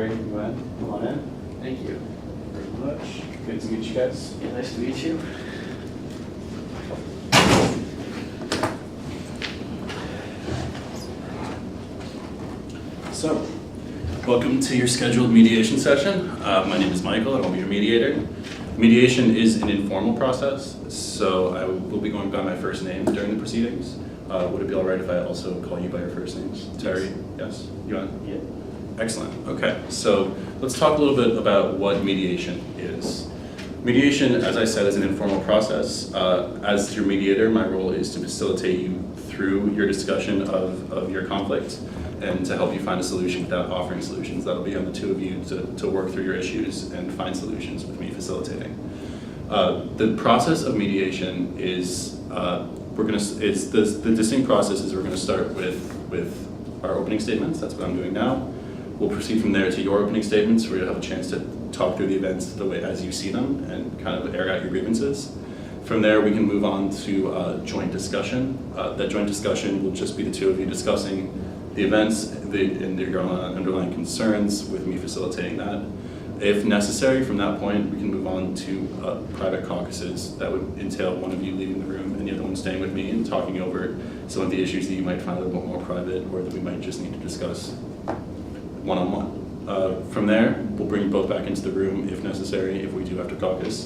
Terry, go ahead, come on in. Thank you. Very much. Good to meet you guys. Yeah, nice to meet you. So, welcome to your scheduled mediation session. My name is Michael and I'll be your mediator. Mediation is an informal process, so I will be going by my first name during the proceedings. Would it be all right if I also call you by your first names? Terry? Yes? You want? Yeah. Excellent. Okay, so let's talk a little bit about what mediation is. Mediation, as I said, is an informal process. As your mediator, my role is to facilitate you through your discussion of your conflict and to help you find a solution without offering solutions. That'll be on the two of you to work through your issues and find solutions with me facilitating. The process of mediation is, the distinct process is we're gonna start with our opening statements. That's what I'm doing now. We'll proceed from there to your opening statements, where you'll have a chance to talk through the events the way as you see them and kind of air out your grievances. From there, we can move on to joint discussion. That joint discussion will just be the two of you discussing the events and your underlying concerns with me facilitating that. If necessary, from that point, we can move on to private caucuses. That would entail one of you leaving the room and the other one staying with me and talking over some of the issues that you might find a little bit more private or that we might just need to discuss one-on-one. From there, we'll bring you both back into the room if necessary, if we do have to caucus,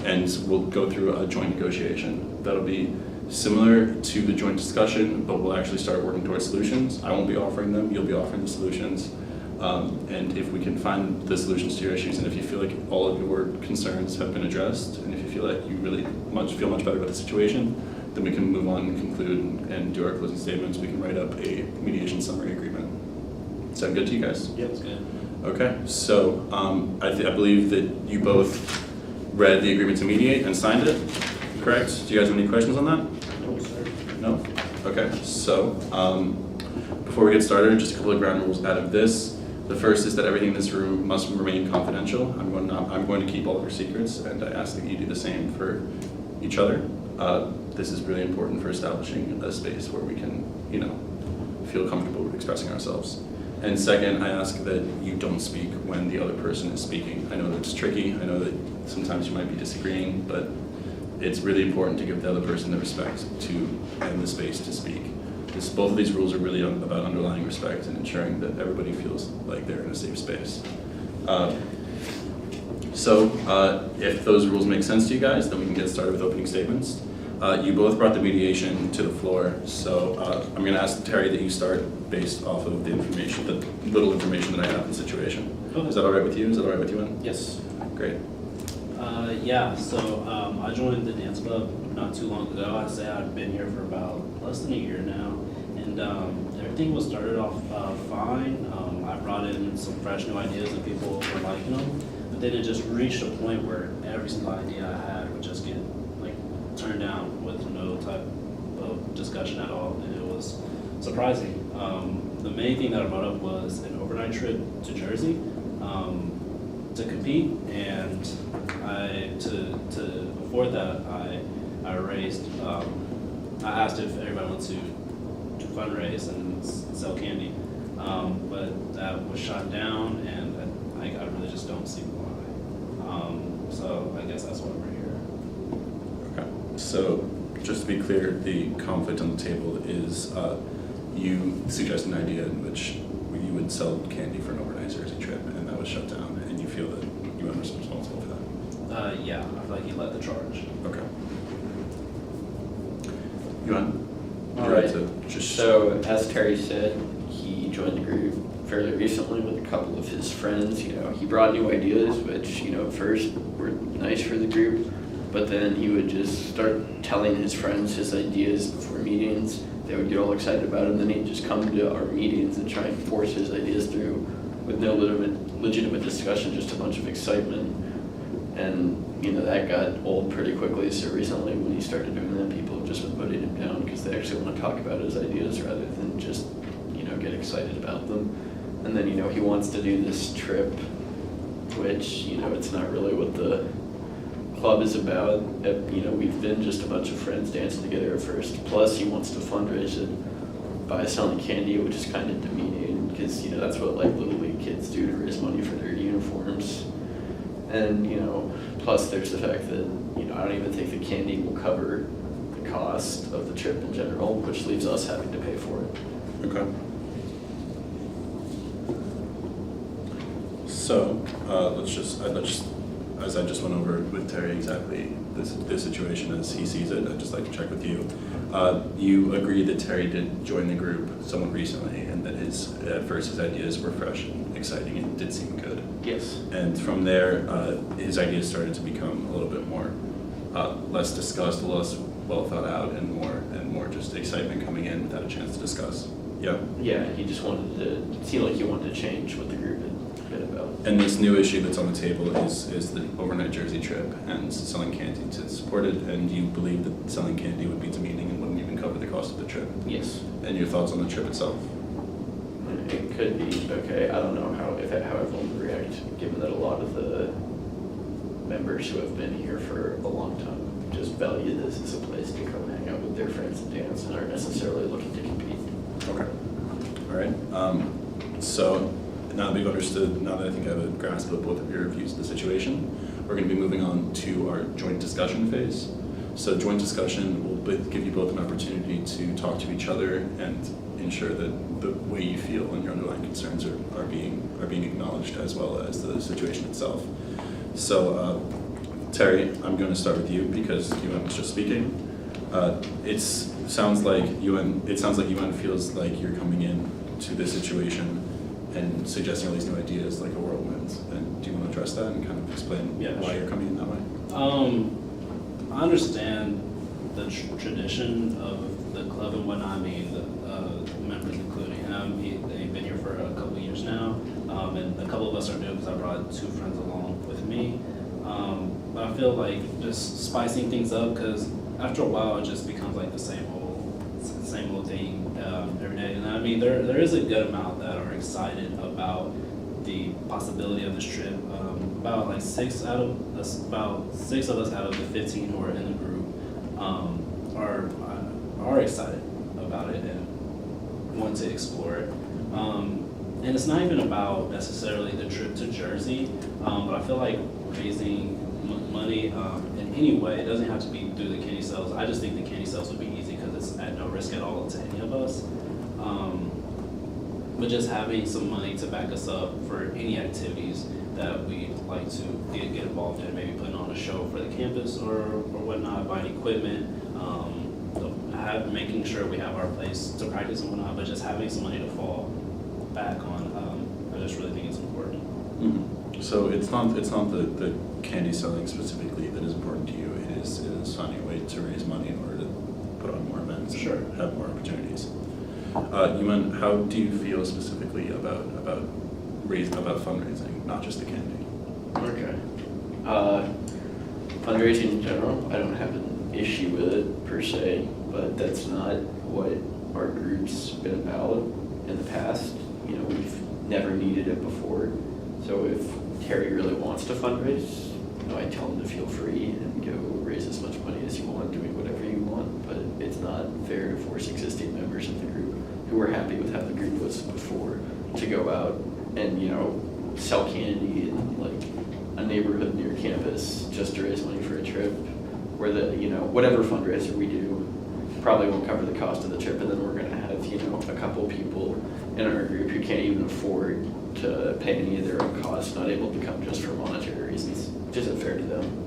and we'll go through a joint negotiation. That'll be similar to the joint discussion, but we'll actually start working towards solutions. I won't be offering them, you'll be offering the solutions. And if we can find the solutions to your issues, and if you feel like all of your concerns have been addressed, and if you feel like you really feel much better about the situation, then we can move on and conclude and do our closing statements. We can write up a mediation summary agreement. Sound good to you guys? Yep, it's good. Okay, so I believe that you both read the agreement to mediate and signed it, correct? Do you guys have any questions on that? No, sir. No? Okay, so before we get started, just a couple of ground rules out of this. The first is that everything in this room must remain confidential. I'm going to keep all of your secrets, and I ask that you do the same for each other. This is really important for establishing a space where we can, feel comfortable with expressing ourselves. And second, I ask that you don't speak when the other person is speaking. I know that it's tricky. I know that sometimes you might be disagreeing, but it's really important to give the other person the respect to and the space to speak. Both of these rules are really about underlying respect and ensuring that everybody feels like they're in a safe space. If those rules make sense to you guys, then we can get started with opening statements. You both brought the mediation to the floor, so I'm going to ask Terry that you start based off of the information, the little information that I have in the situation. Okay. Is that all right with you? Is that all right with you, Ann? Yes. Great. I joined the dance club not too long ago. I'd say I've been here for about less than a year now, and everything was started off fine. I brought in some fresh new ideas and people were liking them, but then it just reached a point where every single idea I had would just get turned down with no type of discussion at all, and it was surprising. The main thing that I brought up was an overnight trip to Jersey to compete, and to afford that, I raised. I asked if everybody wanted to fundraise and sell candy, but that was shot down, and I really just don't see why. So I guess that's why we're here. Okay. So just to be clear, the conflict on the table is you suggest an idea in which you would sell candy for an overnight Jersey trip, and that was shut down, and you feel that you are responsible for that? Yeah, I feel like he led the charge. Okay. Yuan? All right. So as Terry said, he joined the group fairly recently with a couple of his friends. He brought new ideas, which at first were nice for the group, but then he would just start telling his friends his ideas before meetings. They would get all excited about it, and then he'd just come to our meetings and try and force his ideas through with no legitimate discussion, just a bunch of excitement. And that got old pretty quickly. So recently, when he started doing that, people have just been putting him down because they actually want to talk about his ideas rather than just get excited about them. And then he wants to do this trip, which it's not really what the club is about. We've been just a bunch of friends dancing together at first. Plus, he wants to fundraise it by selling candy, which is kind of demeaning because, you know, that's what like Little League kids do to raise money for their uniforms. And, you know, plus there's the fact that, you know, I don't even think the candy will cover the cost of the trip in general, which leaves us having to pay for it. Okay. So, as I just went over with Terry exactly this situation as he sees it, I'd just like to check with you. You agree that Terry did join the group somewhat recently, and that at first his ideas were fresh and exciting and did seem good. Yes. And from there, his ideas started to become a little bit more less discussed, less well thought out, and more just excitement coming in without a chance to discuss. Yeah. Yeah, he just wanted to, it seemed like he wanted to change what the group had been about. And this new issue that's on the table is the overnight Jersey trip and selling candy to support it. And you believe that selling candy would be demeaning and wouldn't even cover the cost of the trip. Yes. And your thoughts on the trip itself? It could be, okay, I don't know how everyone would react, given that a lot of the members who have been here for a long time just value this as a place to come hang out with their friends and dance and aren't necessarily looking to compete. Okay. All right. So now that we've understood, now that I think I have a grasp of both of your views of the situation, we're going to be moving on to our joint discussion phase. So joint discussion will give you both an opportunity to talk to each other and ensure that the way you feel and your underlying concerns are being acknowledged, as well as the situation itself. So Terry, I'm going to start with you because UN was just speaking. It sounds like UN feels like you're coming in to this situation and suggesting all these new ideas like a whirlwind. And do you want to address that and kind of explain why you're coming in that way? I understand the tradition of the club and whatnot. I mean, the members, including him, they've been here for a couple of years now, and a couple of us are new because I brought 2 friends along with me. But I feel like just spicing things up, because after a while it just becomes like the same old thing every day. And I mean, there is a good amount that are excited about the possibility of this trip. About 6 of us out of the 15 who are in the group are excited about it and want to explore it. And it's not even about necessarily the trip to Jersey, but I feel like raising money in any way, it doesn't have to be through the candy sales. I just think the candy sales would be easy because it's at no risk at all to any of us. But just having some money to back us up for any activities that we'd like to get involved in, maybe putting on a show for the campus or whatnot, buying equipment, making sure we have our place to practice and whatnot, but just having some money to fall back on, I just really think it's important. Mm-hmm. So it's not the candy selling specifically that is important to you. It is finding a way to raise money in order to put on more events, sure, and have more opportunities. Yuman, how do you feel specifically about fundraising, not just the candy? Okay. Fundraising in general, I don't have an issue with it per se, but that's not what our group's been about in the past. You know, we've never needed it before. So if Terry really wants to fundraise, you know, I tell him to feel free and go raise as much money as you want, doing whatever you want, but it's not fair to force existing members of the group who were happy with how the group was before to go out and, you know, sell candy in like a neighborhood near campus just to raise money for a trip, where whatever fundraiser we do probably won't cover the cost of the trip, and then we're going to have, you know, a couple people in our group who can't even afford to pay any of their own costs, not able to come just for monetary reasons, which isn't fair to them.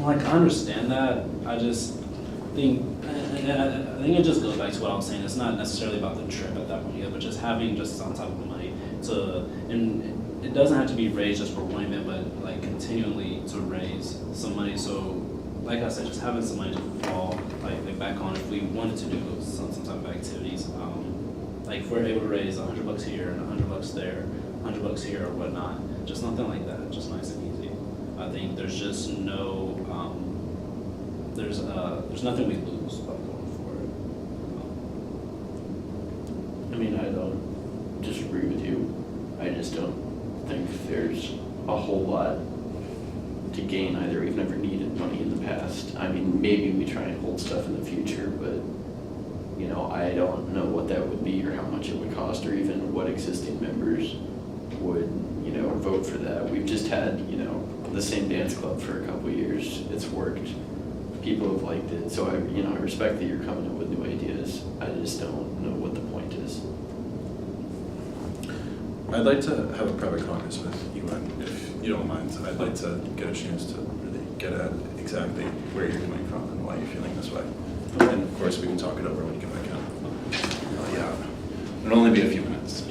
I understand that. I just think, I think it just goes back to what I was saying. It's not necessarily about the trip at that point yet, but just having just some type of money and it doesn't have to be raised just for one event, but like continually to raise some money. So, like I said, just having some money to fall like back on if we wanted to do some type of activities. Like if we're able to raise $100 here and $100 there, $100 here or whatnot, just nothing like that, just nice and easy. I think there's just no, there's nothing we lose by going for it. I mean, I don't disagree with you. I just don't think there's a whole lot to gain either. We've never needed money in the past. I mean, maybe we try and hold stuff in the future, but, you know, I don't know what that would be or how much it would cost or even what existing members would, you know, vote for that. We've just had, you know, the same dance club for a couple of years. It's worked. People have liked it. So I respect that you're coming up with new ideas. I just don't know what the point is. I'd like to have a private caucus with you, if you don't mind. I'd like to get a chance to really get at exactly where you're coming from and why you're feeling this way. And of course, we can talk it over when you get back out. Yeah, it'll only be a few minutes.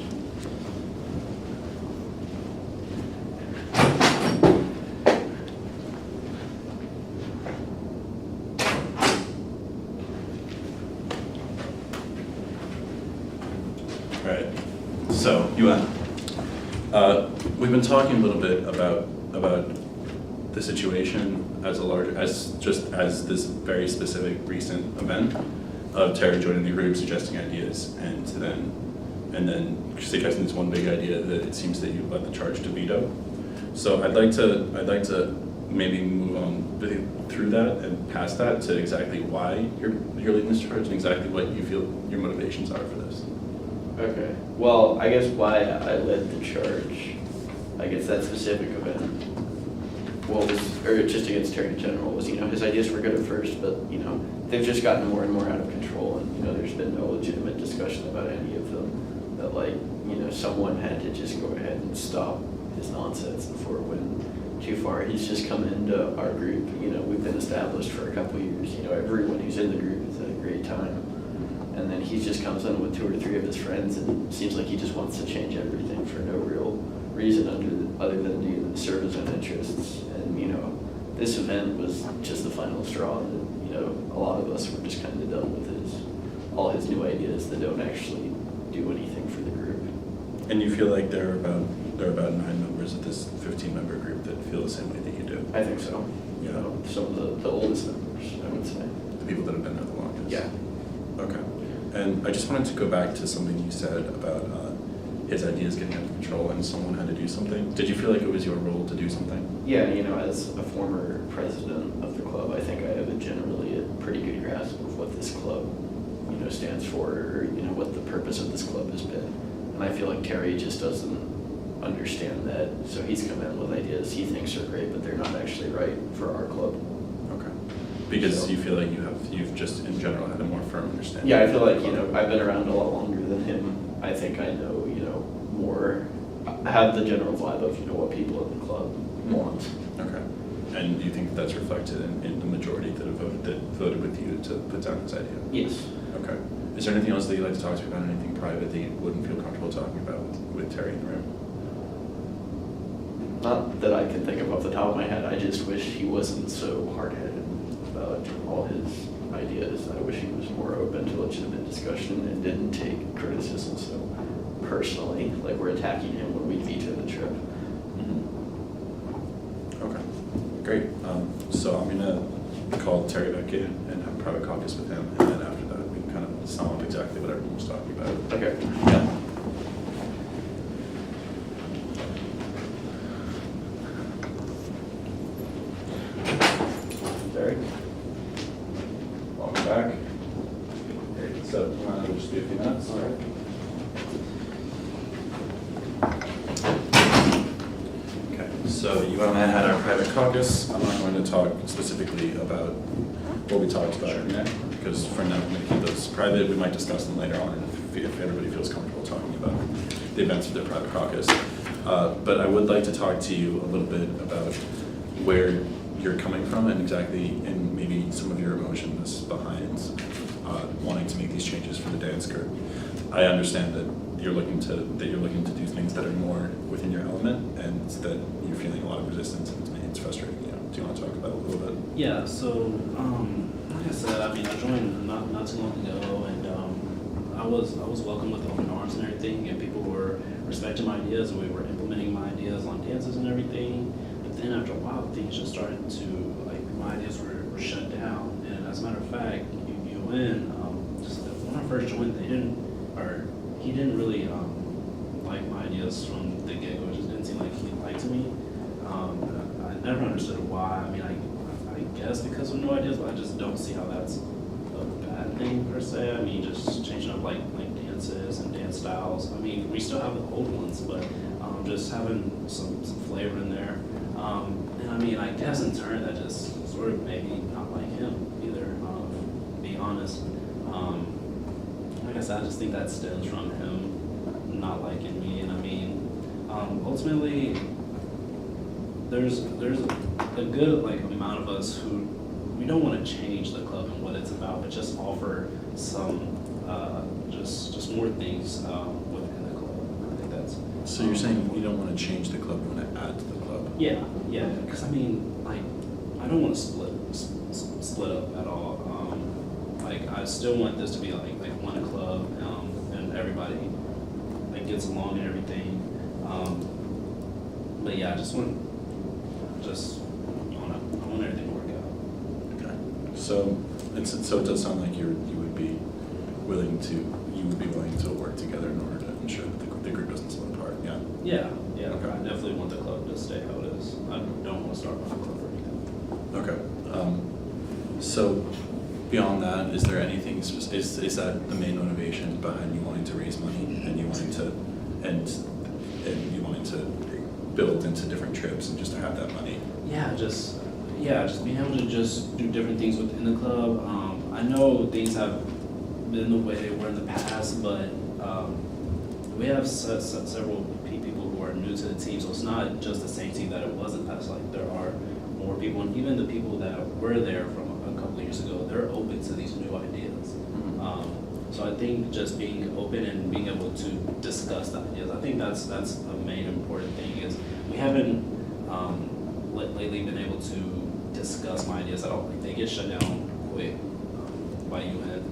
All right. So, Yuan. We've been talking a little bit about the situation as this very specific recent event of Terry joining the group, suggesting ideas, and then suggesting this one big idea that it seems that you led the charge to veto. So I'd like to maybe move on through that and past that to exactly why you're leading this charge and exactly what you feel your motivations are for this. Okay. Well, I guess why I led the charge, I guess that specific event, or just against Terry in general, was, you know, his ideas were good at first, but, you know, they've just gotten more and more out of control, and, you know, there's been no legitimate discussion about any of them. That, like, you know, someone had to just go ahead and stop his nonsense before it went too far. He's just come into our group, you know, we've been established for a couple of years, you know, everyone who's in the group has had a great time. And then he just comes in with 2 or 3 of his friends, and it seems like he just wants to change everything for no real reason other than to serve his own interests. And, you know, this event was just the final straw that, you know, a lot of us were just kind of done with all his new ideas that don't actually do anything for the group. And you feel like there are about 9 members of this 15-member group that feel the same way that you do? I think so. You know, some of the oldest members, I would say. The people that have been there the longest? Yeah. Okay. And I just wanted to go back to something you said about his ideas getting out of control and someone had to do something. Did you feel like it was your role to do something? Yeah, you know, as a former president of the club, I think I have generally a pretty good grasp of what this club, you know, stands for, or, you know, what the purpose of this club has been. And I feel like Terry just doesn't understand that. So he's come in with ideas he thinks are great, but they're not actually right for our club. Okay. Because So- you feel like you've just in general had a more firm understanding. Yeah, I feel like, you know, I've been around a lot longer than him. I think I know, you know, more, I have the general vibe of, you know, what people in the club want. Okay. And you think that's reflected in the majority that voted with you to put down this idea? Yes. Okay. Is there anything else that you'd like to talk to me about, anything private that you wouldn't feel comfortable talking about with Terry in the room? Not that I can think of off the top of my head. I just wish he wasn't so hard-headed about all his ideas. I wish he was more open to legitimate discussion and didn't take criticism so personally, like we're attacking him when we veto the trip. Okay, great. So I'm gonna call Terry back in and have a private caucus with him, and then after that, we can kind of sum up exactly what everyone was talking about. Okay. Yeah. Terry, welcome back. Great. So, you want to just be a few minutes? All right. Okay, so you and I had our private caucus. I'm not going to talk specifically about what we talked about in there, because for now, I'm going to keep those private. We might discuss them later on if everybody feels comfortable talking about the events of their private caucus. But I would like to talk to you a little bit about where you're coming from and exactly, and maybe some of your emotions behind wanting to make these changes for the dance group. I understand that you're looking to do things that are more within your element, and that you're feeling a lot of resistance, and it's frustrating. You know, do you want to talk about it a little bit? Yeah, so like I said, I mean, I joined not too long ago, and I was welcomed with open arms and everything, and people were respecting my ideas, and we were implementing my ideas on dances and everything. But then after a while, things just started to, like, my ideas were shut down. And as a matter of fact, UN, just when I first joined, he didn't really like my ideas from the get-go. It just didn't seem like he liked me. I never understood why. I mean, I guess because of new ideas, but I just don't see how that's a bad thing per se. I mean, just changing up like dances and dance styles. I mean, we still have the old ones, but just having some flavor in there. And I mean, I guess in turn that just sort of made me not like him either, to be honest. Like I said, I just think that stems from him not liking me. And I mean, ultimately, there's a good like amount of us who we don't want to change the club and what it's about, but just offer some just more things within the club. I think that's. So you're saying you don't want to change the club, you want to add to the club? Yeah, because I mean, like, I don't want to split up at all. Like, I still want this to be like one club, and everybody like gets along and everything. But yeah, I want everything to work out. Okay. So it does sound like you would be willing to work together in order to ensure that the group doesn't split apart. Yeah. Yeah. Okay. I definitely want the club to stay how it is. I don't want to start my club or anything. Okay. So beyond that, is there anything? Is that the main motivation behind you wanting to raise money and you wanting to build into different trips and just to have that money? Just being able to just do different things within the club. I know things have been the way they were in the past, but we have several people who are new to the team, so it's not just the same team that it was in the past. Like, there are more people, and even the people that were there from a couple of years ago, they're open to these new ideas. So I think just being open and being able to discuss the ideas, I think that's a main important thing. Is we haven't lately been able to discuss my ideas at all. Like, they get shut down quick by UN.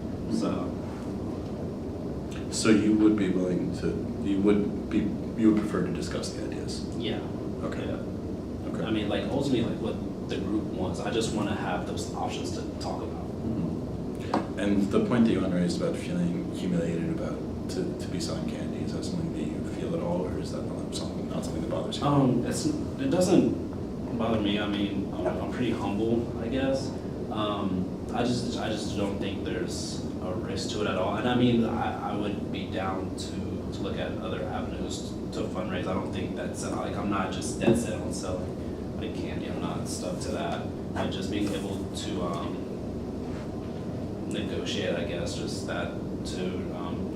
So you would be willing to, you would prefer to discuss the ideas? Yeah. Okay. Yeah. Okay. I mean, like, ultimately, like, what the group wants, I just want to have those options to talk about. Mm-hmm. And the point that you raised about feeling humiliated about to be selling candy, is that something that you feel at all, or is that not something that bothers you? It doesn't bother me. I mean, I'm pretty humble, I guess. I just don't think there's a risk to it at all. And I mean, I would be down to look at other avenues to fundraise. I don't think that's like, I'm not just dead set on selling like candy. I'm not stuck to that. And just being able to negotiate, I guess, just that to.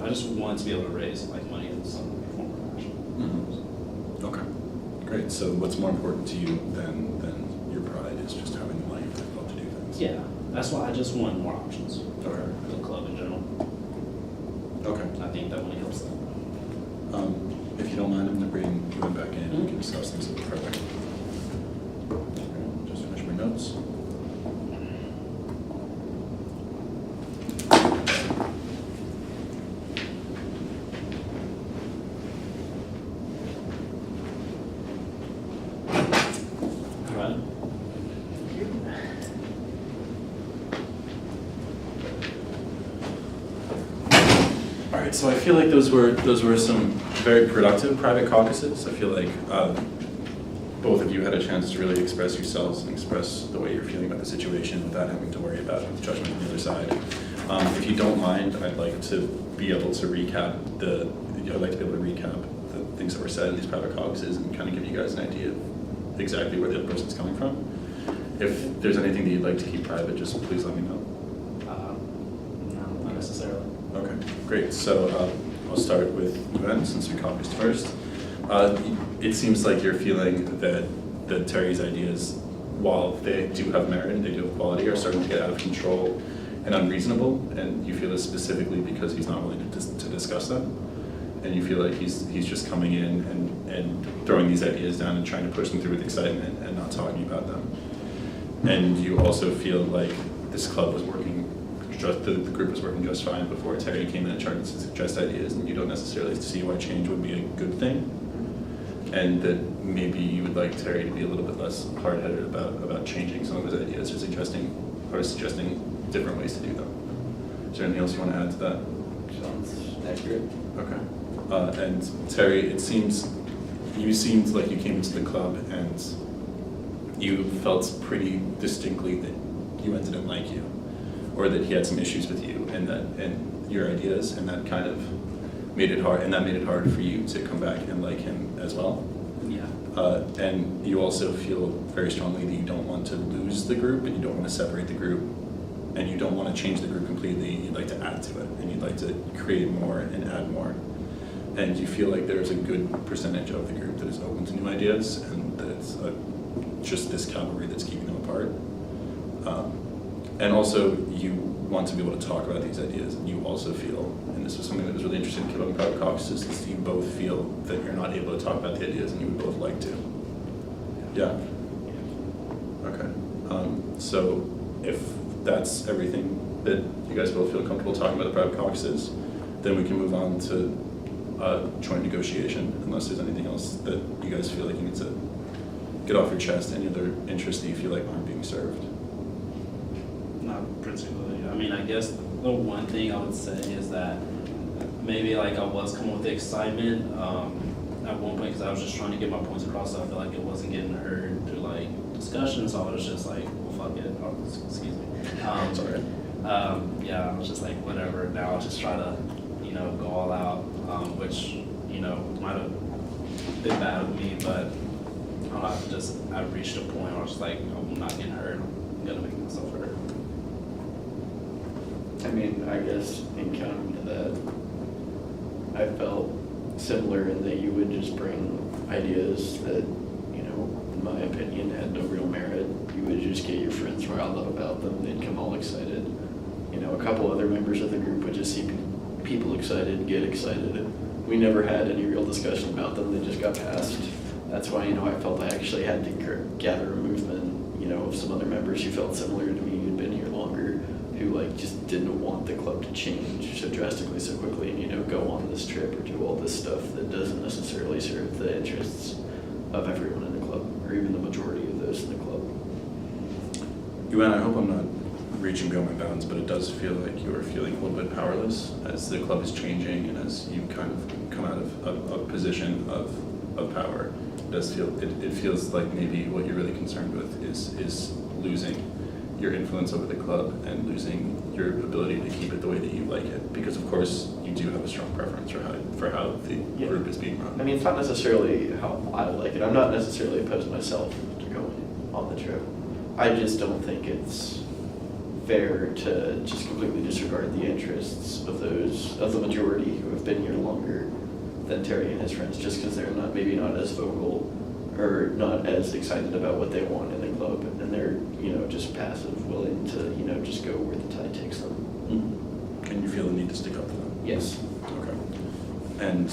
I just want to be able to raise like money in some form or fashion. Mm-hmm. Okay, great. So what's more important to you than your pride is just having the money for the club to do things? Yeah, that's why I just want more options for Okay. the club in general. Okay. I think that money helps them. If you don't mind, I'm going to bring you back in and we can discuss things a little further. Okay, just finish my notes. All right, so I feel like those were some very productive private caucuses. I feel like both of you had a chance to really express yourselves and express the way you're feeling about the situation without having to worry about judgment on the other side. If you don't mind, I'd like to be able to recap the things that were said in these private caucuses and kind of give you guys an idea of exactly where the other person's coming from. If there's anything that you'd like to keep private, just please let me know. No, not necessarily. Okay, great. So I'll start with Nguyen, since we caucused first. It seems like you're feeling that Terry's ideas, while they do have merit and they do have quality, are starting to get out of control and unreasonable, and you feel this specifically because he's not willing to discuss them, and you feel like he's just coming in and throwing these ideas down and trying to push them through with excitement and not talking about them. And you also feel like this club was working, the group was working just fine before Terry came in and tried to suggest ideas, and you don't necessarily see why change would be a good thing, and that maybe you would like Terry to be a little bit less hard-headed about changing some of his ideas or suggesting different ways to do them. Is there anything else you want to add to that? Sounds accurate. Okay. And Terry, you seemed like you came into the club and you felt pretty distinctly that Yuan didn't like you, or that he had some issues with you and your ideas, and that kind of made it hard, and that made it hard for you to come back and like him as well. Yeah. And you also feel very strongly that you don't want to lose the group, and you don't want to separate the group, and you don't want to change the group completely. You'd like to add to it, and you'd like to create more and add more. And you feel like there's a good percentage of the group that is open to new ideas, and that it's just this cavalry that's keeping them apart. And also, you want to be able to talk about these ideas, and you also feel, and this was something that was really interesting about private caucuses, is you both feel that you're not able to talk about the ideas, and you would both like to. Yeah? Okay. So if that's everything that you guys both feel comfortable talking about the private caucuses, then we can move on to joint negotiation, unless there's anything else that you guys feel like you need to get off your chest, any other interests that you feel like aren't being served. Not particularly. I mean, I guess the one thing I would say is that maybe like I was coming with the excitement at one point because I was just trying to get my points across, so I felt like it wasn't getting heard through like discussion, so I was just like, well, fuck it. Oh, excuse me. Sorry. Yeah, I was just like, whatever. Now I'll just try to, go all out, which, might have been bad of me, but I reached a point where I was just like, I'm not getting hurt. I'm gonna make myself hurt. I mean, I guess in counter to that, I felt similar in that you would just bring ideas that, in my opinion, had no real merit. You would just get your friends riled up about them. They'd come all excited. A couple other members of the group would just see people excited, get excited. We never had any real discussion about them. They just got passed. That's why, I felt I actually had to gather a movement, of some other members who felt similar to me, who'd been here longer, who just didn't want the club to change so drastically so quickly and, go on this trip or do all this stuff that doesn't necessarily serve the interests of everyone in the club, or even the majority of those in the club. Yuan, I hope I'm not reaching beyond my bounds, but it does feel like you're feeling a little bit powerless as the club is changing and as you kind of come out of a position of power. It feels like maybe what you're really concerned with is losing your influence over the club and losing your ability to keep it the way that you like it, because of course you do have a strong preference for how the group is being run. I mean, it's not necessarily how I like it. I'm not necessarily opposed myself to going on the trip. I just don't think it's fair to just completely disregard the interests of the majority who have been here longer than Terry and his friends, just because they're maybe not as vocal or not as excited about what they want in the club, and they're just passive, willing to just go where the tide takes them. Mm-hmm. And you feel the need to stick up for them? Yes. Okay. And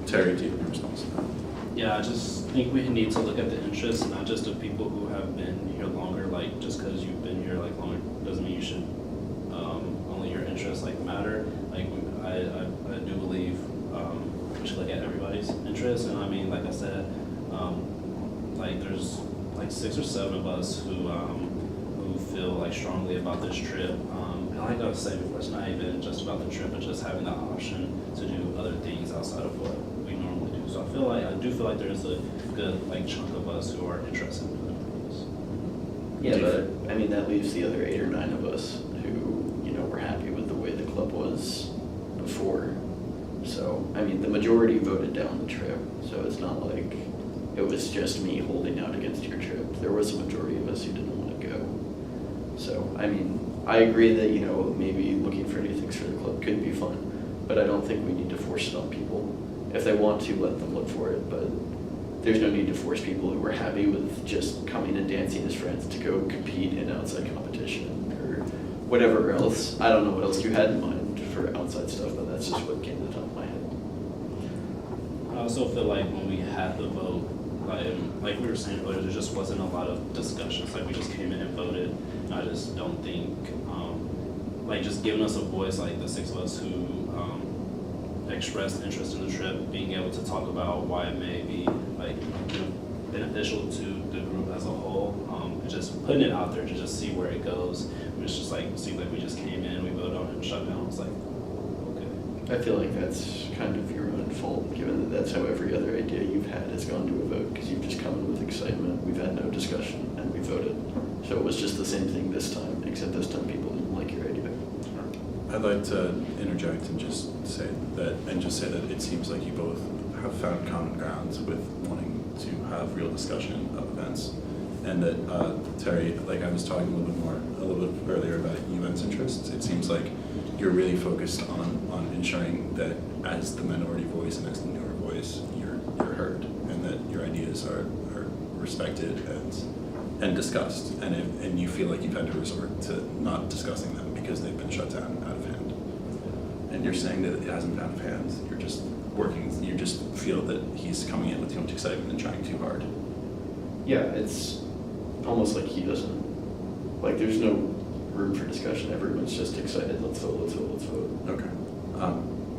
Terry, do you have a response to that? Yeah, I just think we need to look at the interests, not just of people who have been here longer. Like, just because you've been here longer doesn't mean you should only your interests matter. Like, I do believe we should look at everybody's interests, and I mean, like I said, there's 6 or 7 of us who feel strongly about this trip. And like I was saying before, it's not even just about the trip, but just having the option to do other things outside of what we normally do. So I do feel like there's a good chunk of us who are interested in other things. Yeah, but I mean that leaves the other 8 or 9 of us who were happy with the way the club was before. So I mean the majority voted down the trip. So it's not like it was just me holding out against your trip. There was a majority of us who didn't want to go. So I mean I agree that maybe looking for new things for the club could be fun, but I don't think we need to force it on people. If they want to, let them look for it, but there's no need to force people who are happy with just coming and dancing as friends to go compete in outside competition or whatever else. I don't know what else you had in mind for outside stuff, but that's just what came to the top of my head. I also feel like when we had the vote, like we were saying earlier, there just wasn't a lot of discussions. We just came in and voted. And I just don't think, just giving us a voice, the 6 of us who expressed interest in the trip, being able to talk about why it may be beneficial to the group as a whole, and just putting it out there to just see where it goes. It's just seemed like we just came in, we voted on it and shut down. It's like, okay. I feel like that's kind of your own fault, given that that's how every other idea you've had has gone to a vote, because you've just come in with excitement. We've had no discussion, and we voted. So it was just the same thing this time, except this time people didn't like your idea. I'd like to interject and just say that it seems like you both have found common grounds with wanting to have real discussion of events. And that, Terry, like I was talking a little bit earlier about UN's interests, it seems like you're really focused on ensuring that as the minority voice and as the newer voice, you're heard, and that your ideas are respected and discussed, and you feel like you've had to resort to not discussing them because they've been shut down out of hand. And you're saying that it hasn't been out of hand, you're just you just feel that he's coming in with too much excitement and trying too hard. Yeah, it's almost like he doesn't, like there's no room for discussion. Everyone's just excited. Let's vote, let's vote, let's vote. Okay.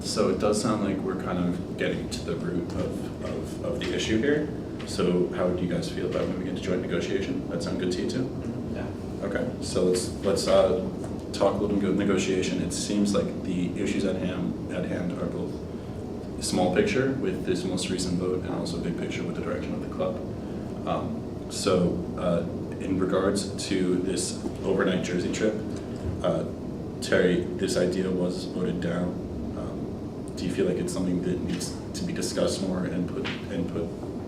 So it does sound like we're kind of getting to the root of the issue here. So how would you guys feel about moving into joint negotiation? That sound good to you too? Yeah. Okay, so let's talk a little bit about negotiation. It seems like the issues at hand are both small picture with this most recent vote and also big picture with the direction of the club. In regards to this overnight Jersey trip, Terry, this idea was voted down. Do you feel like it's something that needs to be discussed more and put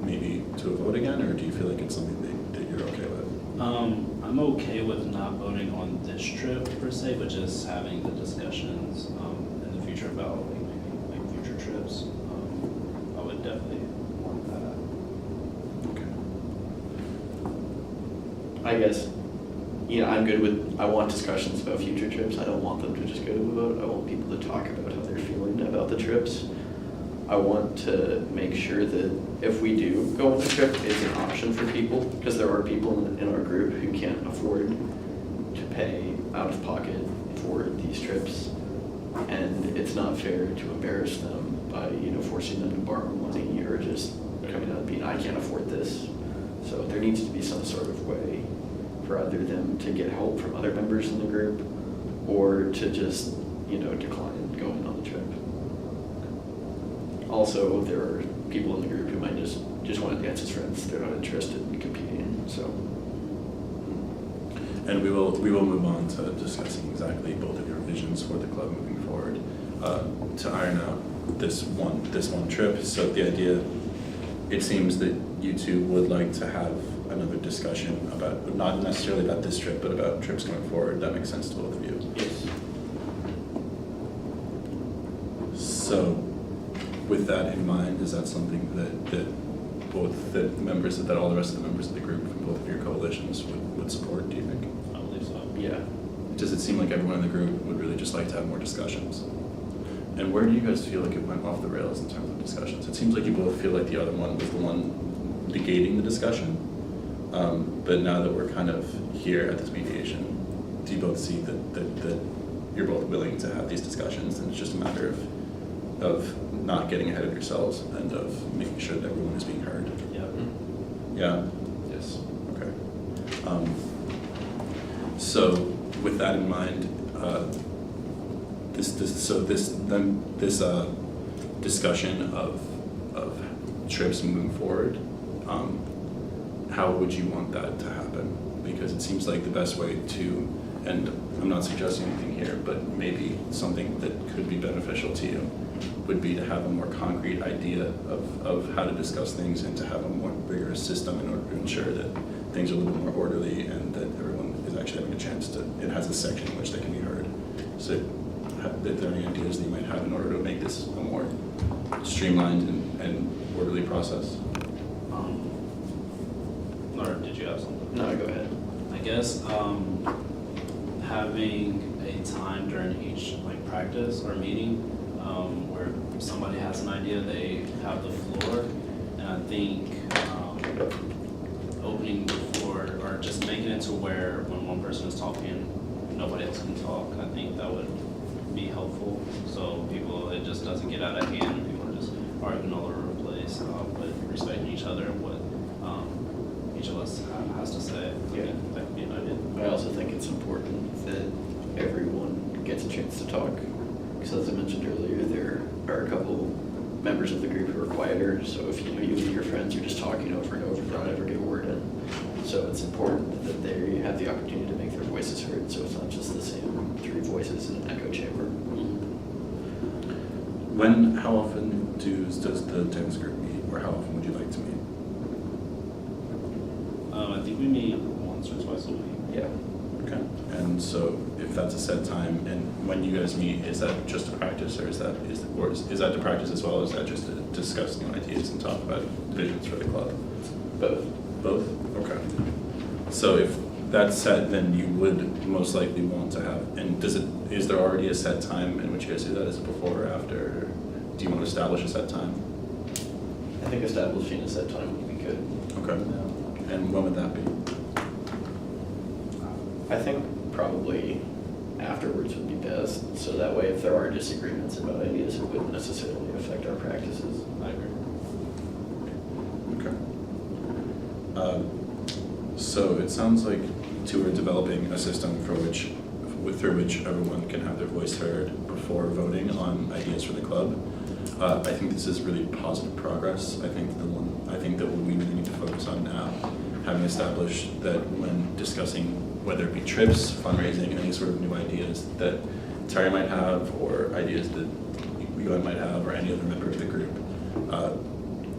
maybe to a vote again, or do you feel like it's something that you're okay with? I'm okay with not voting on this trip per se, but just having the discussions in the future about like future trips. I would definitely want that. Okay. I guess, I'm good with, I want discussions about future trips. I don't want them to just go to a vote. I want people to talk about how they're feeling about the trips. I want to make sure that if we do go on the trip, it's an option for people, because there are people in our group who can't afford to pay out of pocket for these trips. And it's not fair to embarrass them by, forcing them to borrow money or just coming out and being, I can't afford this. So there needs to be some sort of way for either them to get help from other members in the group or to just, decline going on the trip. Also, there are people in the group who might just want to dance as friends. They're not interested in competing, so. And we will move on to discussing exactly both of your visions for the club moving forward. To iron out this one trip. So the idea, it seems that you two would like to have another discussion about, not necessarily about this trip, but about trips going forward. That makes sense to both of you. Yes. So, with that in mind, is that something that both the members, that all the rest of the members of the group from both of your coalitions would support, do you think? I believe so. Yeah. Does it seem like everyone in the group would really just like to have more discussions? And where do you guys feel like it went off the rails in terms of discussions? It seems like you both feel like the other one was the one negating the discussion. But now that we're kind of here at this mediation, do you both see that you're both willing to have these discussions, and it's just a matter of not getting ahead of yourselves and of making sure that everyone is being heard? Yeah. Yeah? Yes. Okay. So with that in mind, this discussion of trips moving forward, how would you want that to happen? Because it seems like the best way to, and I'm not suggesting anything here, but maybe something that could be beneficial to you would be to have a more concrete idea of how to discuss things and to have a more rigorous system in order to ensure that things are a little bit more orderly and that everyone is actually having a chance to, it has a section in which they can be heard. So if there are any ideas that you might have in order to make this a more streamlined and orderly process? Or did you have something? No, go ahead. I guess having a time during each practice or meeting where somebody has an idea, they have the floor, and I think opening the floor or just making it to where when one person is talking, nobody else can talk. I think that would be helpful. So it just doesn't get out of hand. People are just arguing all over the place, but respecting each other and what each of us has to say. Yeah. That could be an idea. I also think it's important that everyone gets a chance to talk. because as I mentioned earlier, there are a couple members of the group who are quieter, so if you and your friends are just talking over and over, they'll never get a word in. So it's important that they have the opportunity to make their voices heard, so it's not just the same three voices in an echo chamber. How often does the tennis group meet, or how often would you like to meet? I think we meet once or twice a week. Yeah. Okay. And so if that's a set time, and when you guys meet, is that just to practice, or is that to practice as well, or is that just to discuss new ideas and talk about visions for the club? Both. Both? Okay. So if that's set, then you would most likely want to have, and is there already a set time in which you guys do that? Is it before or after? Do you want to establish a set time? I think establishing a set time would be good. Okay. And when would that be? I think probably afterwards would be best, so that way if there are disagreements about ideas, it wouldn't necessarily affect our practices. I agree. Okay. So it sounds like two are developing a system through which everyone can have their voice heard before voting on ideas for the club. I think this is really positive progress. I think that what we really need to focus on now, having established that when discussing whether it be trips, fundraising, any sort of new ideas that Terry might have, or ideas that you might have, or any other member of the group,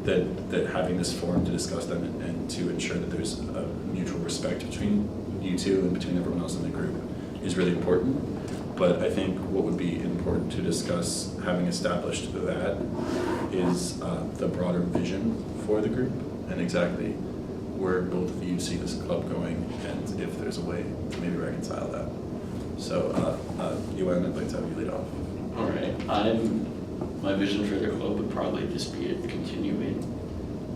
that having this forum to discuss them and to ensure that there's a mutual respect between you two and between everyone else in the group is really important. But I think what would be important to discuss, having established that, is the broader vision for the group and exactly where both of you see this club going, and if there's a way to maybe reconcile that. So, Yuan, I'd like to have you lead off. All right. My vision for the club would probably just be it continuing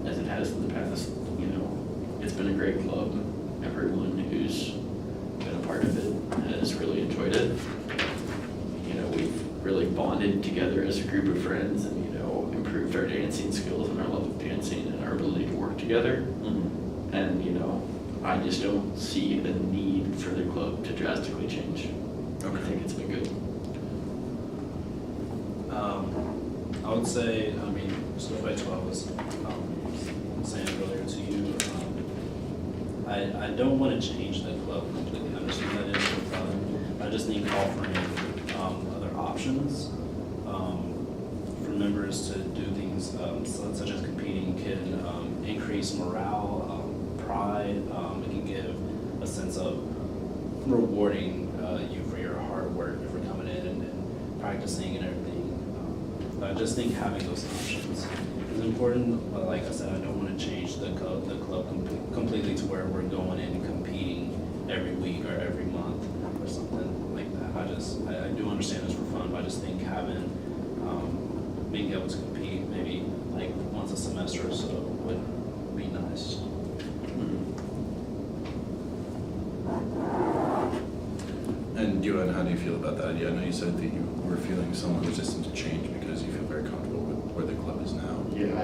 as it has in the past. You know, it's been a great club. Everyone who's been a part of it has really enjoyed it. You know, we've really bonded together as a group of friends, and improved our dancing skills and our love of dancing and our ability to work together. And I just don't see a need for the club to drastically change. Okay. I think it's been good. I would say, just go back to what I was saying earlier to you. I don't want to change the club completely. I understand that is the problem. I just think offering other options for members to do things such as competing can increase morale, pride. It can give a sense of rewarding you for your hard work, for coming in and practicing and everything. I just think having those options is important. But like I said, I don't want to change the club completely to where we're going in and competing every week or every month or something like that. I do understand it's for fun, but I just think being able to compete maybe like once a semester or so would be nice. And Yuan, how do you feel about that idea? I know you said that you were feeling somewhat resistant to change because you feel very comfortable with where the club is now. Yeah.